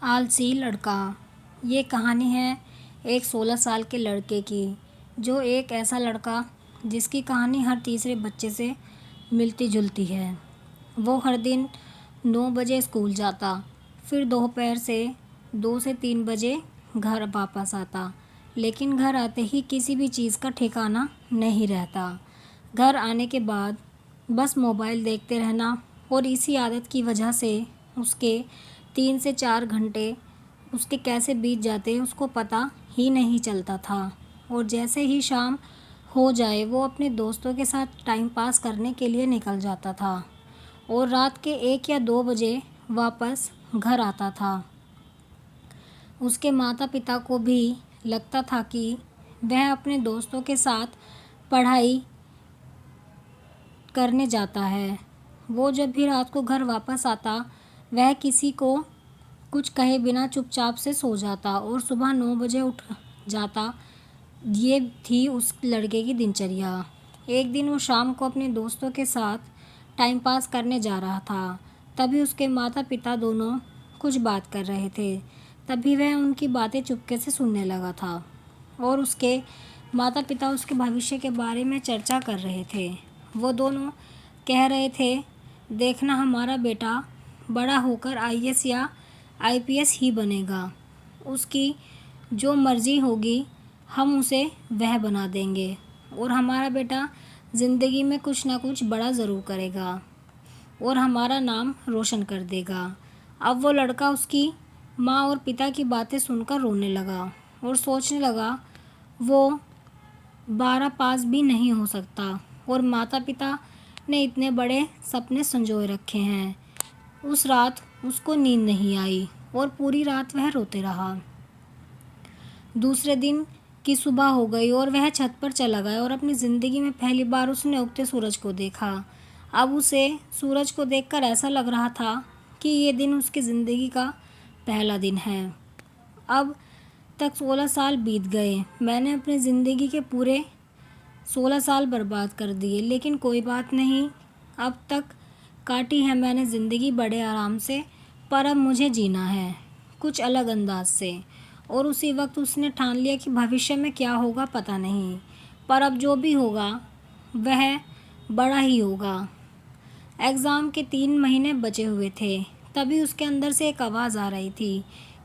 आलसी लड़का। ये कहानी है एक 16 साल के लड़के की, जो एक ऐसा लड़का जिसकी कहानी हर तीसरे बच्चे से मिलती जुलती है। वो हर दिन 9 बजे स्कूल जाता, फिर दोपहर से 2 से 3 बजे घर वापस आता, लेकिन घर आते ही किसी भी चीज़ का ठिकाना नहीं रहता। घर आने के बाद बस मोबाइल देखते रहना, और इसी आदत की वजह से उसके 3 से 4 घंटे उसके कैसे बीत जाते उसको पता ही नहीं चलता था। और जैसे ही शाम हो जाए वो अपने दोस्तों के साथ टाइम पास करने के लिए निकल जाता था, और रात के 1 या 2 बजे वापस घर आता था। उसके माता पिता को भी लगता था कि वह अपने दोस्तों के साथ पढ़ाई करने जाता है। वो जब भी रात को घर वापस आता, वह किसी को कुछ कहे बिना चुपचाप से सो जाता और सुबह 9 बजे उठ जाता। ये थी उस लड़के की दिनचर्या। एक दिन वो शाम को अपने दोस्तों के साथ टाइम पास करने जा रहा था। तभी उसके माता पिता दोनों कुछ बात कर रहे थे। तभी वह उनकी बातें चुपके से सुनने लगा था, और उसके माता पिता उसके भविष्य के बारे में चर्चा कर रहे थे। वो दोनों कह रहे थे, देखना हमारा बेटा बड़ा होकर आईएएस या आईपीएस ही बनेगा। उसकी जो मर्ज़ी होगी हम उसे वह बना देंगे, और हमारा बेटा ज़िंदगी में कुछ ना कुछ बड़ा ज़रूर करेगा और हमारा नाम रोशन कर देगा। अब वो लड़का उसकी माँ और पिता की बातें सुनकर रोने लगा और सोचने लगा वो 12 पास भी नहीं हो सकता, और माता पिता ने इतने बड़े सपने संजोए रखे हैं। उस रात उसको नींद नहीं आई और पूरी रात वह रोते रहा। दूसरे दिन की सुबह हो गई और वह छत पर चला गया, और अपनी ज़िंदगी में पहली बार उसने उगते सूरज को देखा। अब उसे सूरज को देखकर ऐसा लग रहा था कि ये दिन उसकी ज़िंदगी का पहला दिन है। अब तक 16 साल बीत गए। मैंने अपनी ज़िंदगी के पूरे 16 साल बर्बाद कर दिए, लेकिन कोई बात नहीं। अब तक काटी है मैंने ज़िंदगी बड़े आराम से, पर अब मुझे जीना है कुछ अलग अंदाज से। और उसी वक्त उसने ठान लिया कि भविष्य में क्या होगा पता नहीं, पर अब जो भी होगा वह बड़ा ही होगा। एग्ज़ाम के 3 महीने बचे हुए थे। तभी उसके अंदर से एक आवाज़ आ रही थी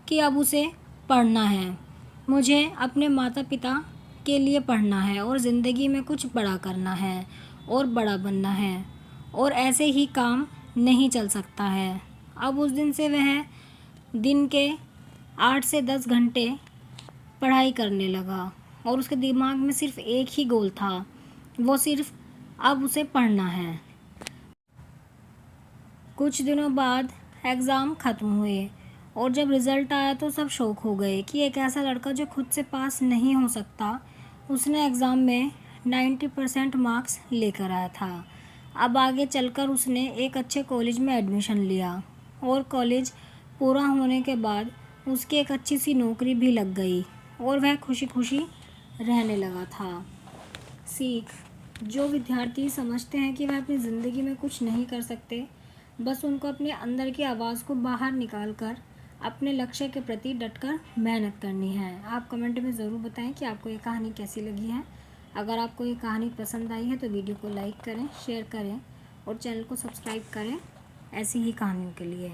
कि अब उसे पढ़ना है, मुझे अपने माता पिता के लिए पढ़ना है, और ज़िंदगी में कुछ बड़ा करना है और बड़ा बनना है, और ऐसे ही काम नहीं चल सकता है। अब उस दिन से वह दिन के 8 से 10 घंटे पढ़ाई करने लगा, और उसके दिमाग में सिर्फ एक ही गोल था, वो सिर्फ अब उसे पढ़ना है। कुछ दिनों बाद एग्ज़ाम ख़त्म हुए, और जब रिज़ल्ट आया तो सब शॉक हो गए कि एक ऐसा लड़का जो खुद से पास नहीं हो सकता, उसने एग्ज़ाम में 90% मार्क्स लेकर आया था। अब आगे चलकर उसने एक अच्छे कॉलेज में एडमिशन लिया, और कॉलेज पूरा होने के बाद उसकी एक अच्छी सी नौकरी भी लग गई, और वह खुशी खुशी रहने लगा था। सीख: जो विद्यार्थी समझते हैं कि वह अपनी ज़िंदगी में कुछ नहीं कर सकते, बस उनको अपने अंदर की आवाज़ को बाहर निकाल कर अपने लक्ष्य के प्रति डटकर मेहनत करनी है। आप कमेंट में ज़रूर बताएं कि आपको ये कहानी कैसी लगी है। अगर आपको ये कहानी पसंद आई है तो वीडियो को लाइक करें, शेयर करें और चैनल को सब्सक्राइब करें ऐसी ही कहानियों के लिए।